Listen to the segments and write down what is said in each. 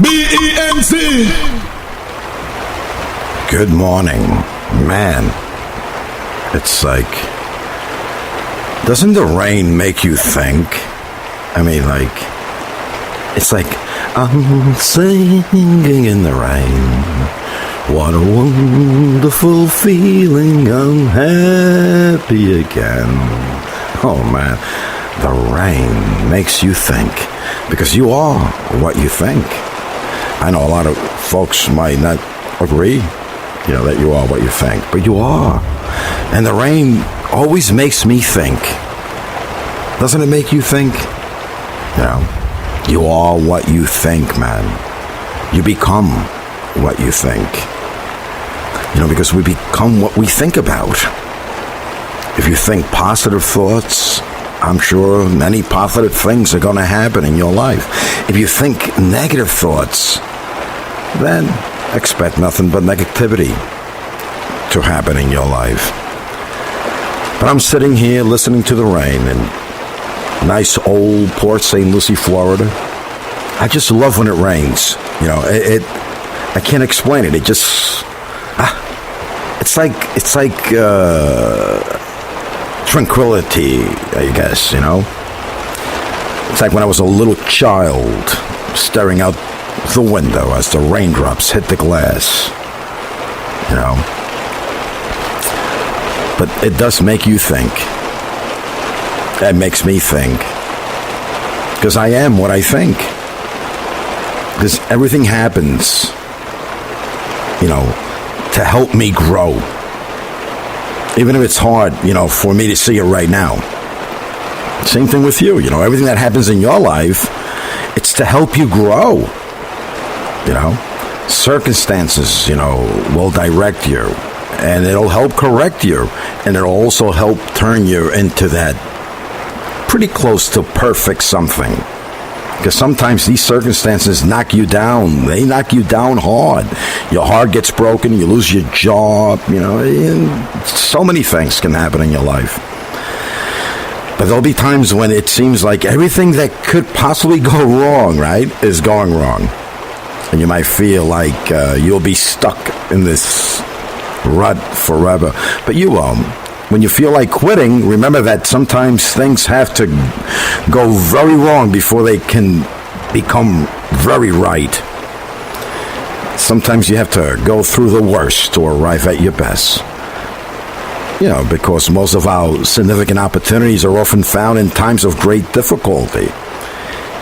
Benz. Good morning, man. It's like, doesn't the rain make you think? I mean, like, it's like, I'm singing in the rain. What a wonderful feeling, I'm happy again. Oh man, the rain makes you think, because you are what you think. I know a lot of folks might not agree, that you are what you think, but you are. And the rain always makes me think. Doesn't it make you think? You are what you think, man. You become what you think. Because we become what we think about. If you think positive thoughts, I'm sure many positive things are going to happen in your life. If you think negative thoughts, then expect nothing but negativity to happen in your life. But I'm sitting here listening to the rain in nice old Port St. Lucie, Florida. I just love when it rains. I can't explain it. It just, it's like tranquility, I guess, It's like when I was a little child staring out the window as the raindrops hit the glass, But it does make you think. That makes me think. Because I am what I think. Because everything happens, to help me grow. Even if it's hard, for me to see it right now. Same thing with you, everything that happens in your life, it's to help you grow. Circumstances, will direct you, and it'll help correct you, and it'll also help turn you into that pretty close to perfect something. Because sometimes these circumstances knock you down. They knock you down hard. Your heart gets broken. You lose your job. So many things can happen in your life. But there'll be times when it seems like everything that could possibly go wrong, right, is going wrong. And you might feel like you'll be stuck in this rut forever. But you won't. When you feel like quitting, remember that sometimes things have to go very wrong before they can become very right. Sometimes you have to go through the worst to arrive at your best. Because most of our significant opportunities are often found in times of great difficulty.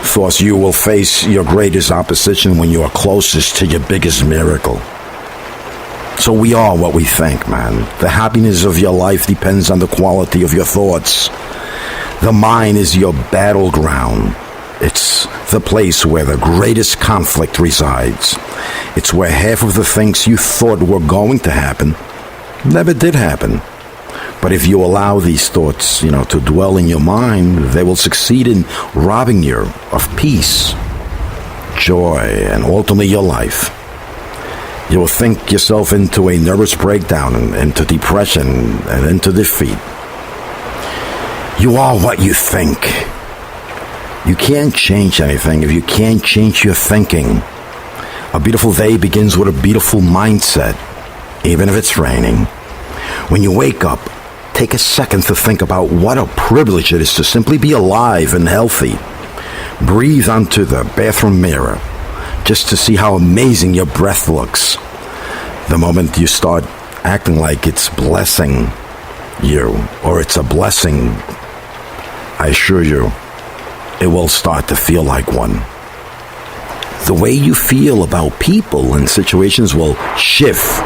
Of course, you will face your greatest opposition when you are closest to your biggest miracle. So we are what we think, man. The happiness of your life depends on the quality of your thoughts. The mind is your battleground. It's the place where the greatest conflict resides. It's where half of the things you thought were going to happen never did happen. But if you allow these thoughts, to dwell in your mind, they will succeed in robbing you of peace, joy, and ultimately your life. You will think yourself into a nervous breakdown, and into depression, and into defeat. You are what you think. You can't change anything if you can't change your thinking. A beautiful day begins with a beautiful mindset, even if it's raining. When you wake up, take a second to think about what a privilege it is to simply be alive and healthy. Breathe onto the bathroom mirror just to see how amazing your breath looks. The moment you start acting like it's blessing you, or it's a blessing, I assure you, it will start to feel like one. The way you feel about people and situations will shift.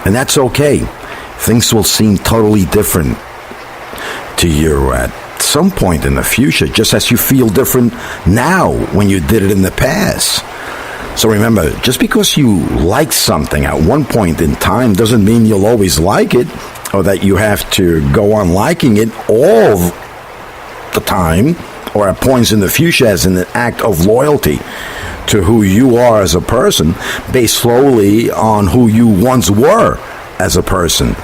And that's okay. Things will seem totally different to you at some point in the future, just as you feel different now when you did it in the past. So remember, just because you like something at one point in time doesn't mean you'll always like it, or that you have to go on liking it all the time, or at points in the future as an act of loyalty to who you are as a person, based solely on who you once were as a person.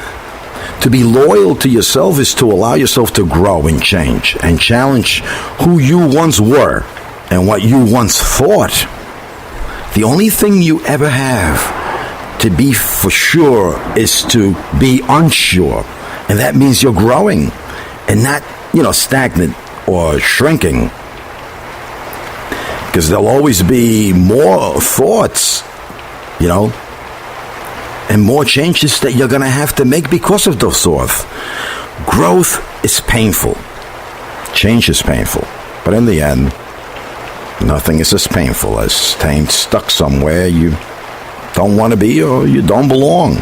To be loyal to yourself is to allow yourself to grow and change and challenge who you once were and what you once thought. The only thing you ever have to be for sure is to be unsure. And that means you're growing and not, stagnant or shrinking. Because there'll always be more thoughts, and more changes that you're going to have to make because of those thoughts. Growth is painful. Change is painful. But in the end, nothing is as painful as staying stuck somewhere you don't want to be or you don't belong.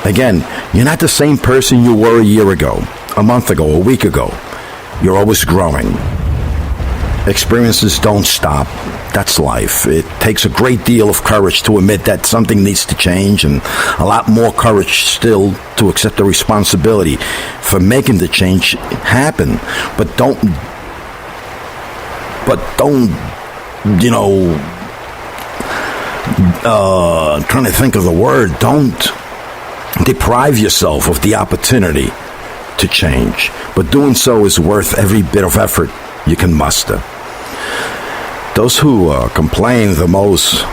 Again, you're not the same person you were a year ago, a month ago, a week ago. You're always growing. Experiences don't stop. That's life. It takes a great deal of courage to admit that something needs to change, and a lot more courage still to accept the responsibility for making the change happen. But don't, trying to think of the word, don't deprive yourself of the opportunity to change. But doing so is worth every bit of effort you can muster. Those who complain the most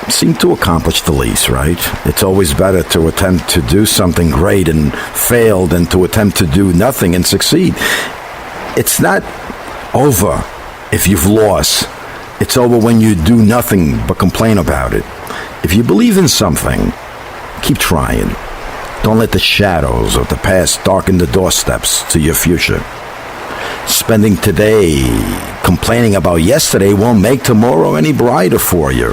seem to accomplish the least, right? It's always better to attempt to do something great and fail than to attempt to do nothing and succeed. It's not over if you've lost. It's over when you do nothing but complain about it. If you believe in something, keep trying. Don't let the shadows of the past darken the doorsteps to your future. Spending today complaining about yesterday won't make tomorrow any brighter for you.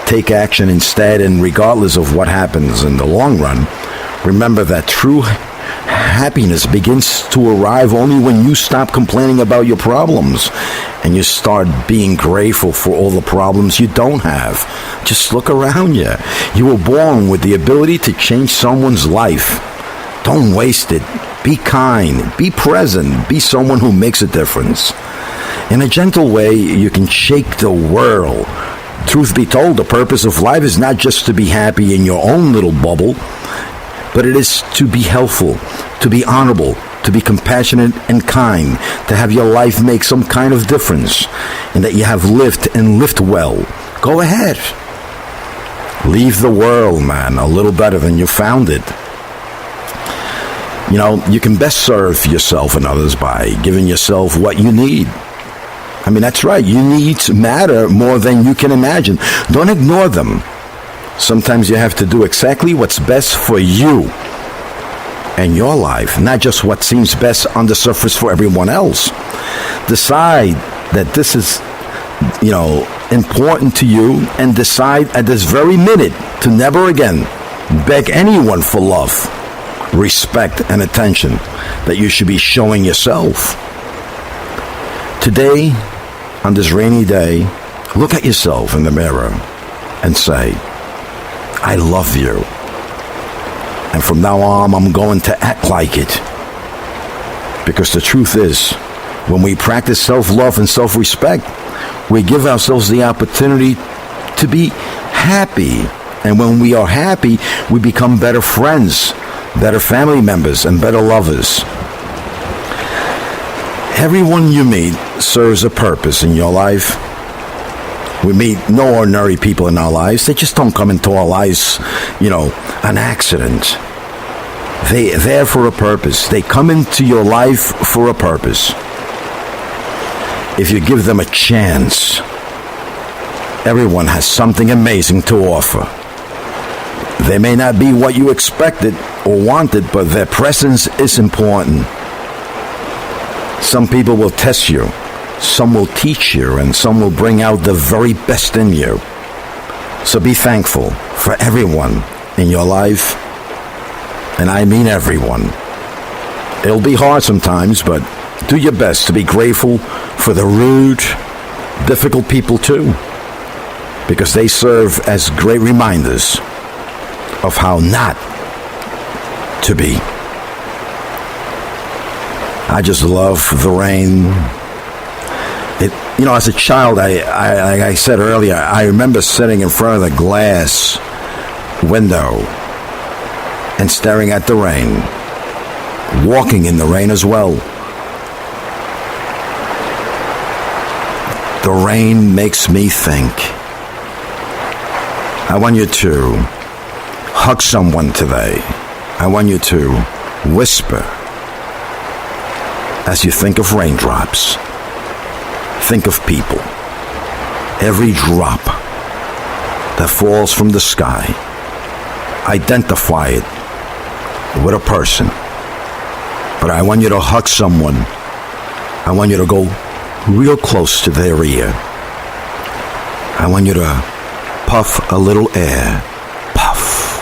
Take action instead, and regardless of what happens in the long run, remember that true happiness begins to arrive only when you stop complaining about your problems and you start being grateful for all the problems you don't have. Just look around you. You were born with the ability to change someone's life. Don't waste it. Be kind, be present, be someone who makes a difference. In a gentle way, you can shake the world. Truth be told, the purpose of life is not just to be happy in your own little bubble, but it is to be helpful, to be honorable, to be compassionate and kind, to have your life make some kind of difference, and that you have lived and lived well. Go ahead. Leave the world, man, a little better than you found it. You can best serve yourself and others by giving yourself what you need. I mean, that's right. Your needs matter more than you can imagine. Don't ignore them. Sometimes you have to do exactly what's best for you and your life, not just what seems best on the surface for everyone else. Decide that this is, important to you, and decide at this very minute to never again beg anyone for love, respect, and attention that you should be showing yourself. Today, on this rainy day, look at yourself in the mirror and say, I love you. And from now on, I'm going to act like it. Because the truth is, when we practice self-love and self-respect, we give ourselves the opportunity to be happy. And when we are happy, we become better friends, better family members, and better lovers. Everyone you meet serves a purpose in your life. We meet no ordinary people in our lives. They just don't come into our lives, an accident. They're there for a purpose. They come into your life for a purpose. If you give them a chance, everyone has something amazing to offer. They may not be what you expected or wanted, but their presence is important. Some people will test you, some will teach you, and some will bring out the very best in you. So be thankful for everyone in your life, and I mean everyone. It'll be hard sometimes, but do your best to be grateful for the rude, difficult people too, because they serve as great reminders of how not to be. I just love the rain. As a child, I said earlier, I remember sitting in front of the glass window and staring at the rain, walking in the rain as well. The rain makes me think. I want you to hug someone today. I want you to whisper as you think of raindrops. Think of people. Every drop that falls from the sky. Identify it with a person. But I want you to hug someone. I want you to go real close to their ear. I want you to puff a little air. Puff.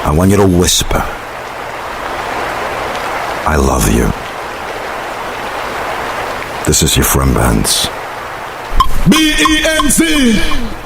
I want you to whisper, I love you. This is your friend Benz. Benz.